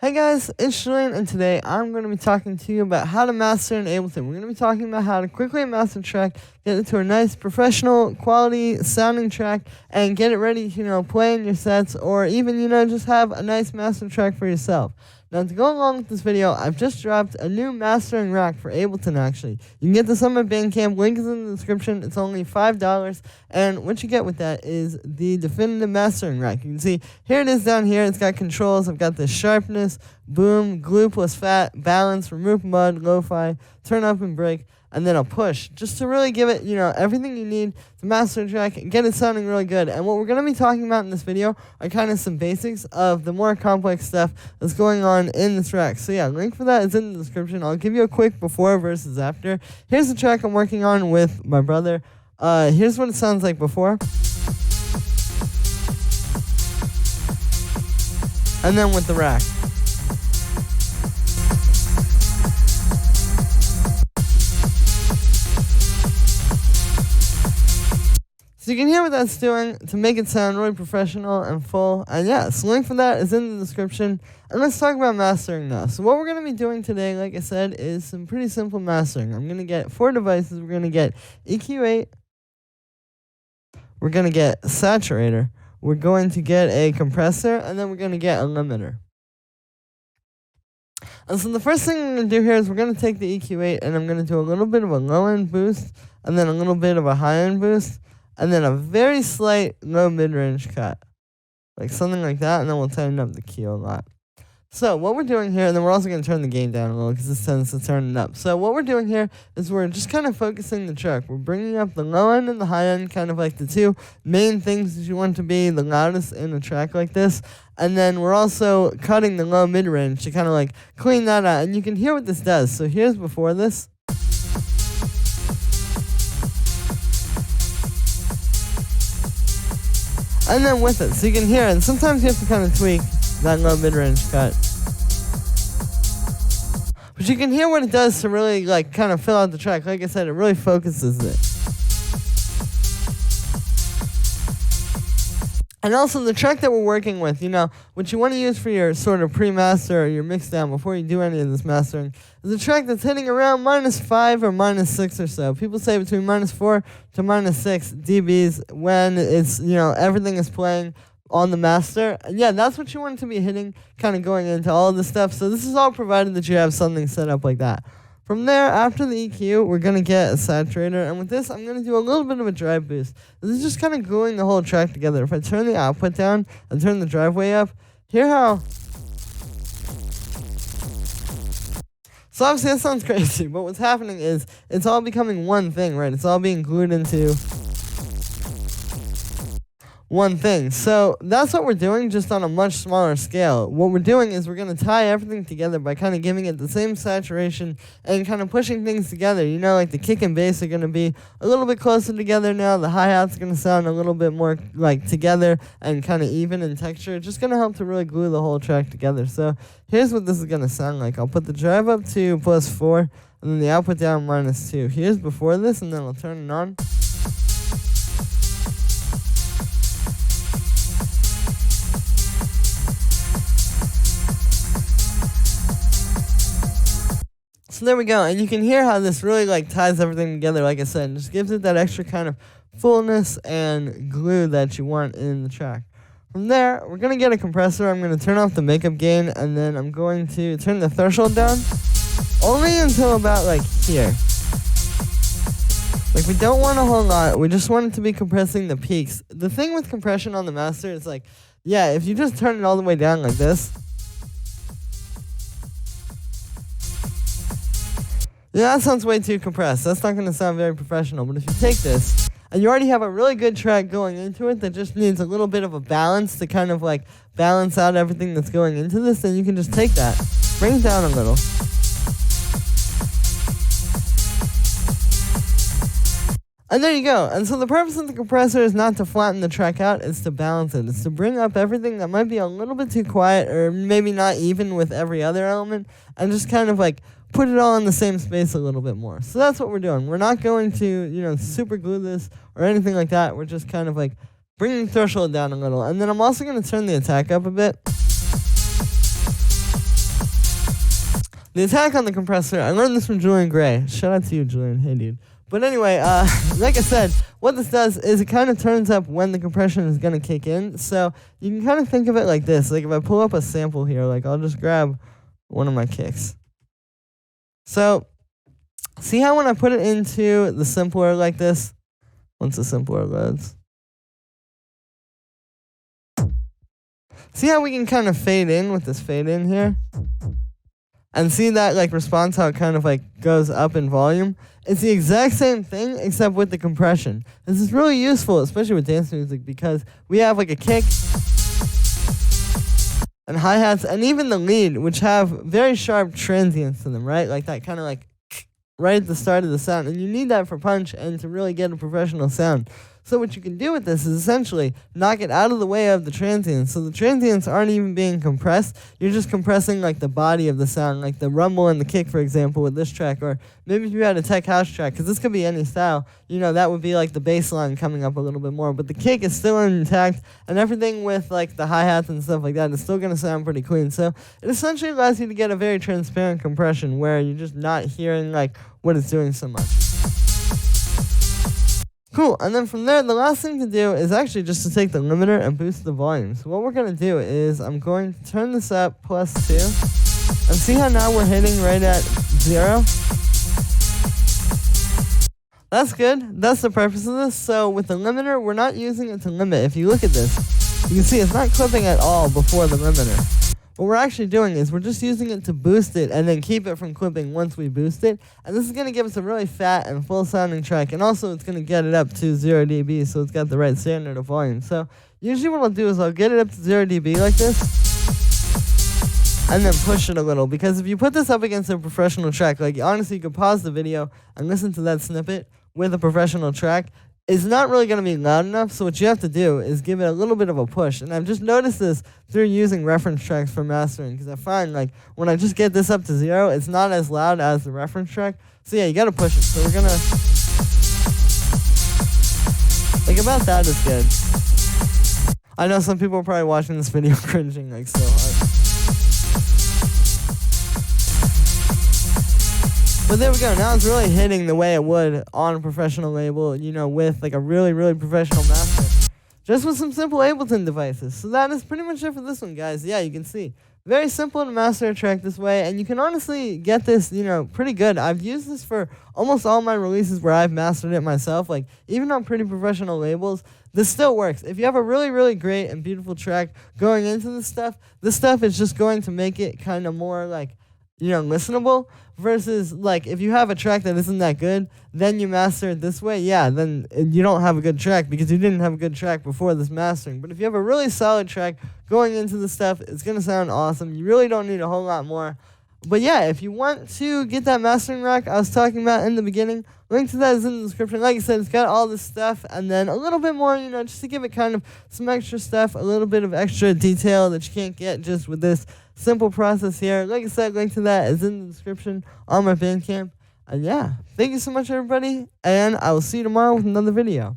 Hey guys, it's Julian, and today I'm going to be talking to you about how to master in Ableton. We're going to be talking about how to quickly master a track, get it to a nice, professional, quality sounding track, and get it ready to, play in your sets, or even, just have a nice master track for yourself. Now, to go along with this video, I've just dropped a new mastering rack for Ableton, actually. You can get this on my Bandcamp. Link is in the description. It's only $5. And what you get with that is the definitive mastering rack. You can see, here it is down here. It's got controls. I've got the sharpness, boom, glue plus fat, balance, remove mud, lo-fi, turn up and break, and then a push, just to really give it, everything you need to master a track and get it sounding really good. And what we're going to be talking about in this video are kind of some basics of the more complex stuff that's going on in this track. So yeah, link for that is in the description. I'll give you a quick before versus after. Here's the track I'm working on with my brother. Here's what it sounds like before. And then with the rack. So you can hear what that's doing to make it sound really professional and full. And yeah, so link for that is in the description. And let's talk about mastering now. So what we're going to be doing today, like I said, is some pretty simple mastering. I'm going to get 4 devices. We're going to get EQ8. We're going to get a saturator. We're going to get a compressor. And then we're going to get a limiter. And so the first thing I'm going to do here is we're going to take the EQ8 and I'm going to do a little bit of a low-end boost and then a little bit of a high-end boost. And then a very slight low mid-range cut. Like something like that, and then we'll tighten up the key a lot. So what we're doing here, and then we're also going to turn the gain down a little because this tends to turn it up. So what we're doing here is we're just kind of focusing the track. We're bringing up the low end and the high end, kind of like the two main things that you want to be the loudest in a track like this. And then we're also cutting the low mid-range to kind of like clean that out. And you can hear what this does. So here's before this. And then with it, so you can hear it. And sometimes you have to kind of tweak that low mid-range cut. But you can hear what it does to really kind of fill out the track. Like I said, it really focuses it. And also the track that we're working with, what you want to use for your sort of pre-master or your mix down before you do any of this mastering is a track that's hitting around -5 or -6 or so. People say between -4 to -6 dBs when it's, everything is playing on the master. And yeah, that's what you want to be hitting kind of going into all of this stuff. So this is all provided that you have something set up like that. From there, after the EQ, we're going to get a saturator. And with this, I'm going to do a little bit of a drive boost. This is just kind of gluing the whole track together. If I turn the output down and turn the drive way up, hear how... So obviously that sounds crazy, but what's happening is it's all becoming one thing, right? It's all being glued into one thing. So that's what we're doing, just on a much smaller scale. What we're doing is we're going to tie everything together by kind of giving it the same saturation and kind of pushing things together. Like the kick and bass are going to be a little bit closer together now. The hi-hat's going to sound a little bit more like together and kind of even in texture. It's just going to help to really glue the whole track together. So here's what this is going to sound like. I'll put the drive up to +4 and then the output down -2. Here's before this, and then I'll turn it on. So there we go, and you can hear how this really ties everything together, like I said, and just gives it that extra kind of fullness and glue that you want in the track. From there, we're going to get a compressor. I'm going to turn off the makeup gain, and then I'm going to turn the threshold down, only until about here. We don't want a whole lot, we just want it to be compressing the peaks. The thing with compression on the master is yeah, if you just turn it all the way down like this, yeah, that sounds way too compressed. That's not going to sound very professional. But if you take this, and you already have a really good track going into it that just needs a little bit of a balance to kind of balance out everything that's going into this, then you can just take that, bring it down a little. And there you go. And so the purpose of the compressor is not to flatten the track out, it's to balance it. It's to bring up everything that might be a little bit too quiet or maybe not even with every other element, and just kind of put it all in the same space a little bit more. So that's what we're doing. We're not going to, super glue this or anything like that. We're just kind of bringing the threshold down a little. And then I'm also going to turn the attack up a bit. The attack on the compressor, I learned this from Julian Gray. Shout out to you, Julian. Hey, dude. But anyway, like I said, what this does is it kind of turns up when the compression is going to kick in. So you can kind of think of it like this. Like if I pull up a sample here, like I'll just grab one of my kicks. So see how when I put it into the simpler like this, once the simpler loads, see how we can kind of fade in with this fade in here? And see that like response, how it kind of like goes up in volume? It's the exact same thing except with the compression. This is really useful, especially with dance music, because we have like a kick and hi-hats and even the lead, which have very sharp transients to them, right? Like that kind of like right at the start of the sound. And you need that for punch and to really get a professional sound. So what you can do with this is essentially knock it out of the way of the transients. So the transients aren't even being compressed. You're just compressing like the body of the sound, like the rumble and the kick, for example, with this track. Or maybe if you had a tech house track, because this could be any style, you know, that would be like the bass line coming up a little bit more. But the kick is still intact, and everything with like the hi-hats and stuff like that is still going to sound pretty clean. So it essentially allows you to get a very transparent compression where you're just not hearing like what it's doing so much. Cool, and then from there, the last thing to do is actually just to take the limiter and boost the volume. So what we're going to do is I'm going to turn this up +2, and see how now we're hitting right at 0? That's good. That's the purpose of this. So with the limiter, we're not using it to limit. If you look at this, you can see it's not clipping at all before the limiter. What we're actually doing is we're just using it to boost it and then keep it from clipping once we boost it. And this is going to give us a really fat and full sounding track. And also it's going to get it up to 0 dB, so it's got the right standard of volume. So usually what I'll do is I'll get it up to 0 dB like this and then push it a little. Because if you put this up against a professional track, like honestly you could pause the video and listen to that snippet with a professional track. It's not really going to be loud enough, so what you have to do is give it a little bit of a push. And I've just noticed this through using reference tracks for mastering, because I find like when I just get this up to 0, it's not as loud as the reference track. So yeah, you got to push it. So we're going to, like about that is good. I know some people are probably watching this video cringing like so hard. But there we go. Now it's really hitting the way it would on a professional label, you know, with like a really, really professional master. Just with some simple Ableton devices. So that is pretty much it for this one, guys. Yeah, you can see. Very simple to master a track this way. And you can honestly get this, you know, pretty good. I've used this for almost all my releases where I've mastered it myself. Like, even on pretty professional labels, this still works. If you have a really, really great and beautiful track going into this stuff is just going to make it kind of more like, you know, listenable, versus like if you have a track that isn't that good, then you master it this way, yeah, then you don't have a good track because you didn't have a good track before this mastering. But if you have a really solid track going into the stuff, it's going to sound awesome. You really don't need a whole lot more. But yeah, if you want to get that mastering rack I was talking about in the beginning, link to that is in the description. Like I said, it's got all this stuff and then a little bit more, you know, just to give it kind of some extra stuff, a little bit of extra detail that you can't get just with this simple process here. Like I said, link to that is in the description on my Bandcamp. And yeah, thank you so much, everybody, and I will see you tomorrow with another video.